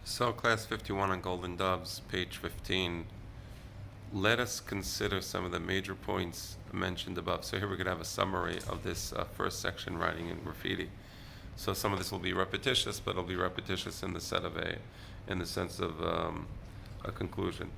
So, class 51 on Golden Doves, page 15. Let us consider some of the major points mentioned above. So, here we're going to have a summary of this first section, writing in graffiti. So, some of this will be repetitious, but it'll be repetitious in the sense of a conclusion.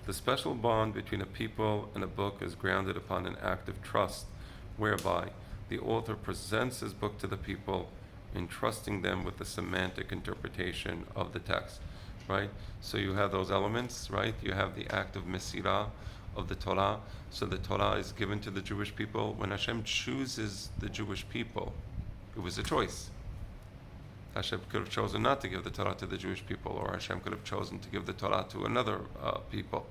The special bond between a people and a book is grounded upon an act of trust, whereby the author presents his book to the people, entrusting them with the semantic interpretation of the text, right? So you have those elements, right? You have the act of Mesirah, of the Torah. So the Torah is given to the Jewish people. When Hashem chooses the Jewish people, it was a choice. Hashem could have chosen not to give the Torah to the Jewish people, or Hashem could have chosen to give the Torah to another people.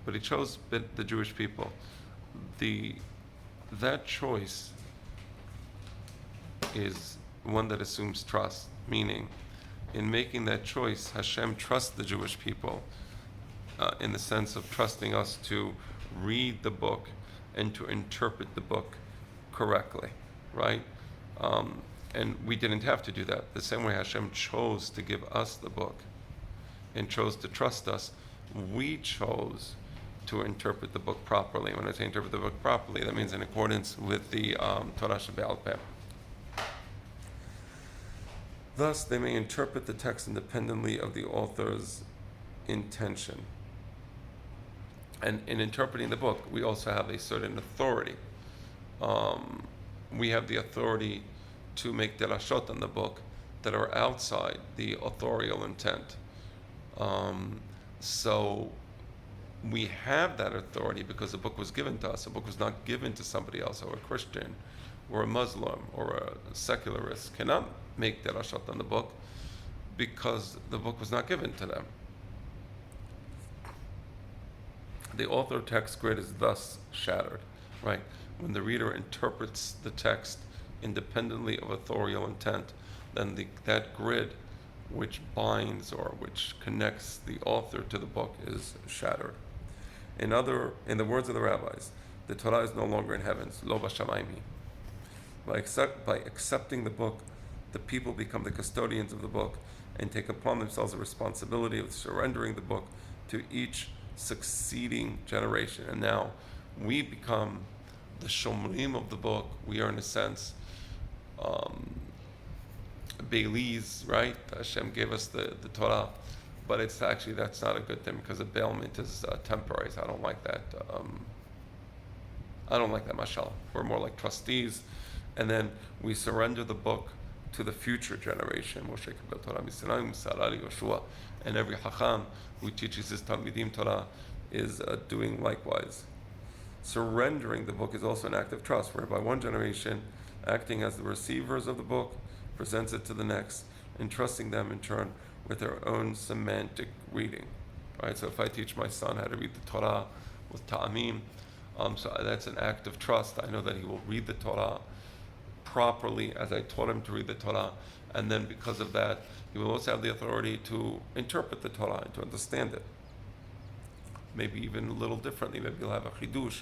But He chose the Jewish people. That choice is one that assumes trust, meaning in making that choice, Hashem trusts the Jewish people in the sense of trusting us to read the book and to interpret the book correctly, right? And we didn't have to do that. The same way Hashem chose to give us the book and chose to trust us, we chose to interpret the book properly. When I say interpret the book properly, that means in accordance with the Torah Shebe'al Peh. Thus, they may interpret the text independently of the author's intention. And in interpreting the book, we also have a certain authority. We have the authority to make derashot on the book that are outside the authorial intent. So we have that authority because the book was given to us. The book was not given to somebody else, or a Christian, or a Muslim, or a secularist cannot make derashot on the book because the book was not given to them. The author text grid is thus shattered, right? When the reader interprets the text independently of authorial intent, then that grid which binds or which connects the author to the book is shattered. In the words of the rabbis, the Torah is no longer in heavens, lo b'shamayim. By accepting the book, the people become the custodians of the book and take upon themselves the responsibility of surrendering the book to each succeeding generation. And now we become the shomrim of the book. We are, in a sense, Baileys, right? Hashem gave us the Torah, but it's actually, that's not a good thing because the bailment is temporary. So I don't like that. I don't like that mashal. We're more like trustees, and then we surrender the book to the future generation. Moshe Kibbel Torah Misraim, Sarari Yoshua, and every Chacham who teaches his Talmidim Torah is doing likewise. Surrendering the book is also an act of trust, whereby one generation, acting as the receivers of the book, presents it to the next, entrusting them in turn with their own semantic reading. Right? So if I teach my son how to read the Torah with ta'amim, so that's an act of trust. I know that he will read the Torah properly as I taught him to read the Torah, and then because of that, he will also have the authority to interpret the Torah and to understand it. Maybe even a little differently. Maybe he'll have a chidush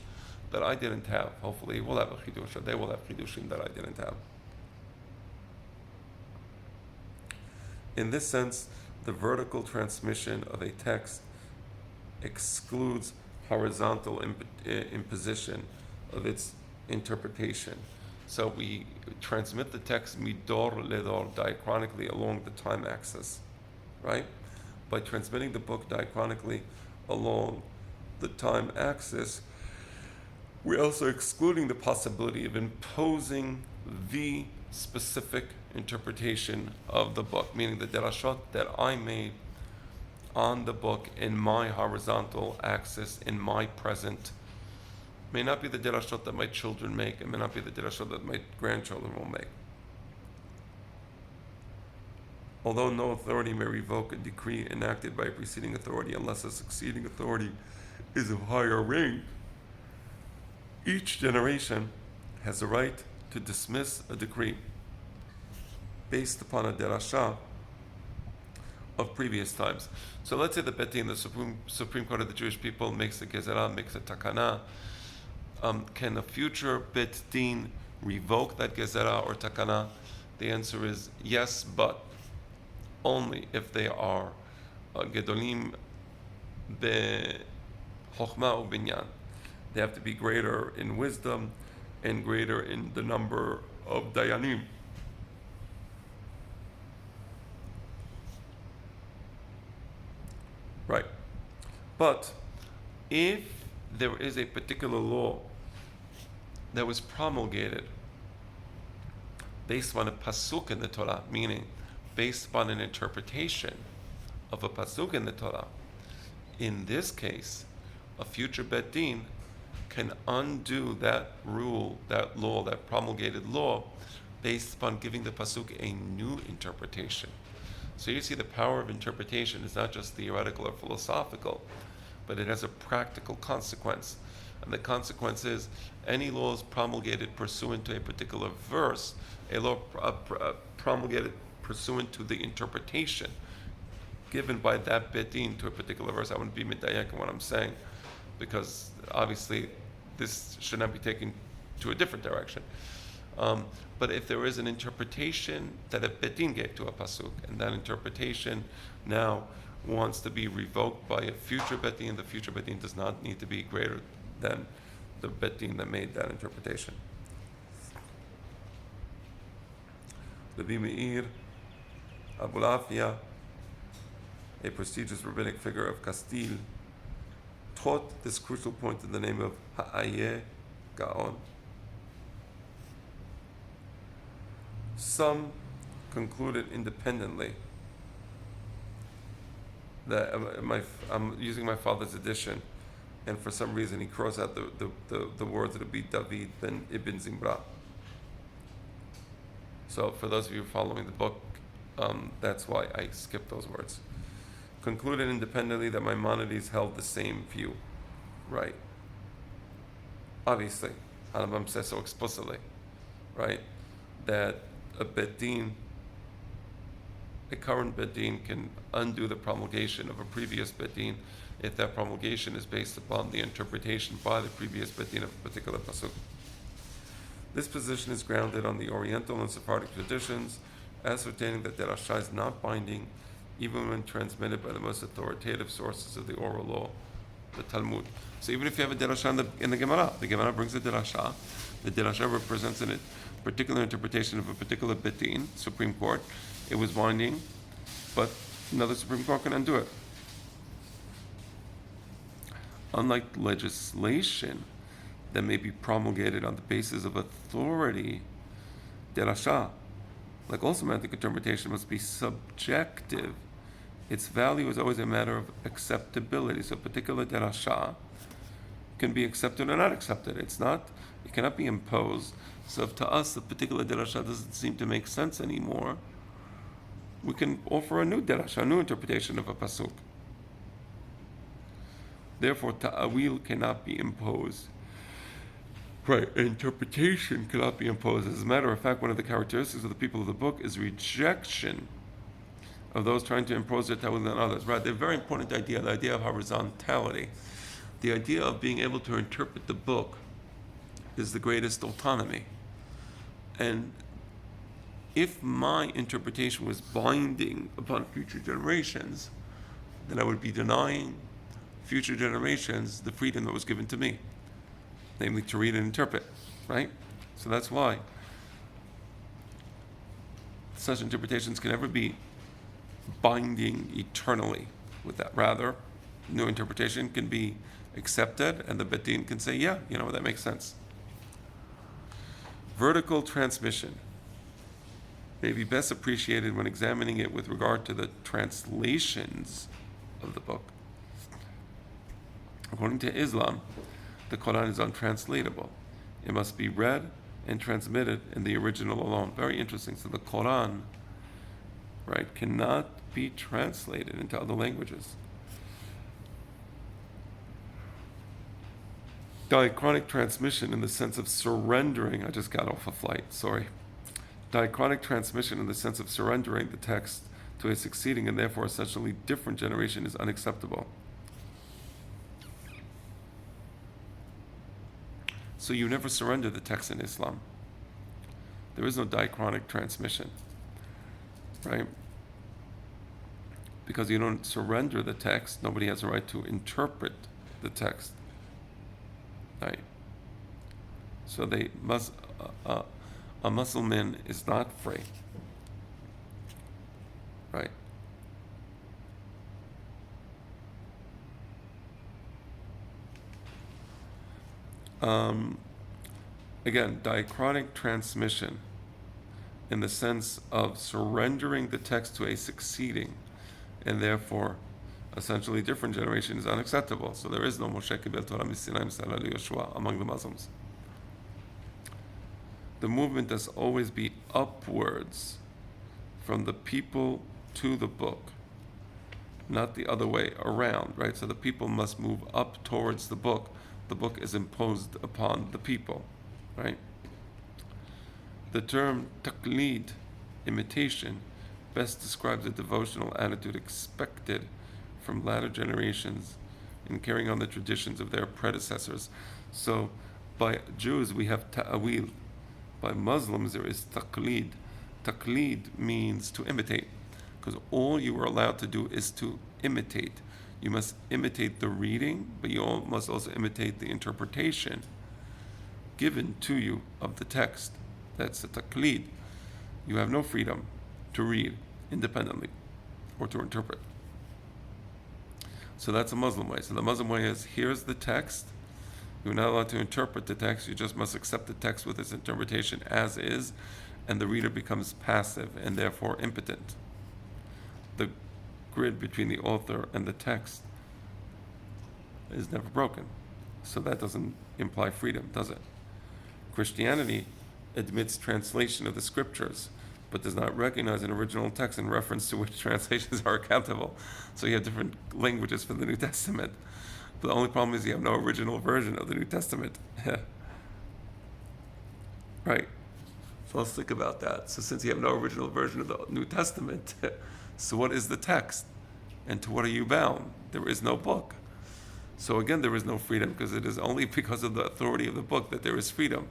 that I didn't have. Hopefully he will have a chidush, or they will have chidushim that I didn't have. In this sense, the vertical transmission of a text excludes horizontal imposition of its interpretation. So we transmit the text midor ledor, diachronically along the time axis, right? By transmitting the book diachronically along the time axis, we're also excluding the possibility of imposing the specific interpretation of the book, meaning the derashot that I made on the book in my horizontal axis, in my present, may not be the derashot that my children make, and may not be the derashot that my grandchildren will make. Although no authority may revoke a decree enacted by a preceding authority unless a succeeding authority is of higher rank, each generation has the right to dismiss a decree based upon a derashah of previous times. So let's say the Beit Din, the Supreme Court of the Jewish people, makes a gezerah, makes a takana. Can a future Beit Din revoke that gezerah or takana? The answer is yes, but only if they are Gedolim bechokhmah ubinyan. They have to be greater in wisdom and greater in the number of dayanim. Right. But if there is a particular law that was promulgated based upon a pasuk in the Torah, meaning based upon an interpretation of a pasuk in the Torah, in this case, a future Bet Din can undo that rule, that law, that promulgated law, based upon giving the pasuk a new interpretation. So you see the power of interpretation is not just theoretical or philosophical, but it has a practical consequence. And the consequence is any laws promulgated pursuant to a particular verse, a law promulgated pursuant to the interpretation given by that Bet Din to a particular verse. I wouldn't be medayek in what I'm saying, because obviously this should not be taken to a different direction. But if there is an interpretation that a Bet Din gave to a pasuk, and that interpretation now wants to be revoked by a future Bet Din, the future Bet Din does not need to be greater than the Bet Din that made that interpretation. Rabbi Meir Abulafia, a prestigious rabbinic figure of Castile, taught this crucial point in the name of Ha'ayeh Gaon. Some concluded independently that I'm using my father's edition, and for some reason he crossed out the words that would be David ben Ibn Zimbra. So for those of you following the book, that's why I skipped those words. Concluded independently that Maimonides held the same view. Right. Obviously, Hanabam says so explicitly, right, that a Bet Din, a current Bet Din, can undo the promulgation of a previous Bet Din if that promulgation is based upon the interpretation by the previous Bet Din of a particular pasuk. This position is grounded on the Oriental and Sephardic traditions, ascertaining that derashah is not binding even when transmitted by the most authoritative sources of the oral law, the Talmud. So even if you have a derashah in the Gemara brings a derashah. The derashah represents a particular interpretation of a particular Bet Din, Supreme Court. It was binding, but another Supreme Court can undo it. Unlike legislation that may be promulgated on the basis of authority, derashah, like all semantic interpretation, must be subjective. Its value is always a matter of acceptability. So a particular derashah can be accepted or not accepted. It cannot be imposed. So if to us a particular derashah doesn't seem to make sense anymore, we can offer a new derashah, a new interpretation of a pasuk. Therefore, ta'awil cannot be imposed. Right, interpretation cannot be imposed. As a matter of fact, one of the characteristics of the people of the book is rejection of those trying to impose their ta'awil on others. Right, the very important idea, the idea of horizontality, the idea of being able to interpret the book is the greatest autonomy. And if my interpretation was binding upon future generations, then I would be denying future generations the freedom that was given to me, namely to read and interpret, right? So that's why such interpretations can never be binding eternally with that. Rather, new interpretation can be accepted and the Bet Din can say, yeah, that makes sense. Vertical transmission may be best appreciated when examining it with regard to the translations of the book. According to Islam, the Quran is untranslatable. It must be read and transmitted in the original alone. Very interesting. So the Quran, right, cannot be translated into other languages. Diachronic transmission in the sense of surrendering, I just got off a flight, sorry. Diachronic transmission in the sense of surrendering the text to a succeeding and therefore essentially different generation is unacceptable. So you never surrender the text in Islam. There is no diachronic transmission, right? Because you don't surrender the text, nobody has a right to interpret the text. Right? So a Muslim is not free. Right? Again, diachronic transmission in the sense of surrendering the text to a succeeding and therefore essentially different generation is unacceptable. So there is no Moshe Kibel Torah Misinai Misala Yoshua among the Muslims. The movement does always be upwards from the people to the book, not the other way around, right? So the people must move up towards the book. The book is imposed upon the people, right? The term taqlid, imitation, best describes the devotional attitude expected from latter generations in carrying on the traditions of their predecessors. So by Jews we have ta'awil. By Muslims there is taqlid. Taqlid means to imitate, because all you are allowed to do is to imitate. You must imitate the reading, but you must also imitate the interpretation given to you of the text. That's the taqlid. You have no freedom to read independently or to interpret. So that's a Muslim way. So the Muslim way is, here's the text. You're not allowed to interpret the text. You just must accept the text with its interpretation as is, and the reader becomes passive and therefore impotent. The grid between the author and the text is never broken. So that doesn't imply freedom, does it? Christianity admits translation of the scriptures, but does not recognize an original text in reference to which translations are accountable. So you have different languages for the New Testament. But the only problem is you have no original version of the New Testament. Right. So let's think about that. So since you have no original version of the New Testament, so what is the text? And to what are you bound? There is no book. So again, there is no freedom, because it is only because of the authority of the book that there is freedom.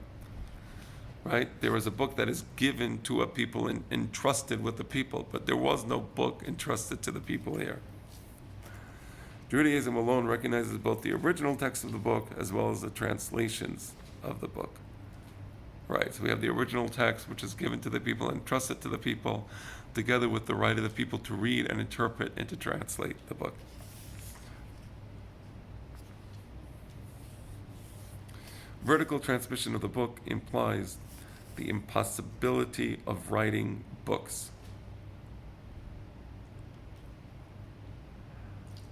Right? There is a book that is given to a people and entrusted with the people, but there was no book entrusted to the people here. Judaism alone recognizes both the original text of the book as well as the translations of the book. Right, so we have the original text, which is given to the people and entrusted to the people, together with the right of the people to read and interpret and to translate the book. Vertical transmission of the book implies the impossibility of writing books,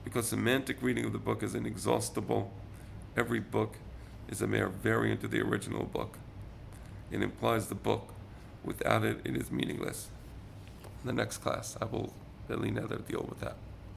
because semantic reading of the book is inexhaustible. Every book is a mere variant of the original book. It implies the book. Without it, it is meaningless. In the next class, I will really deal with that.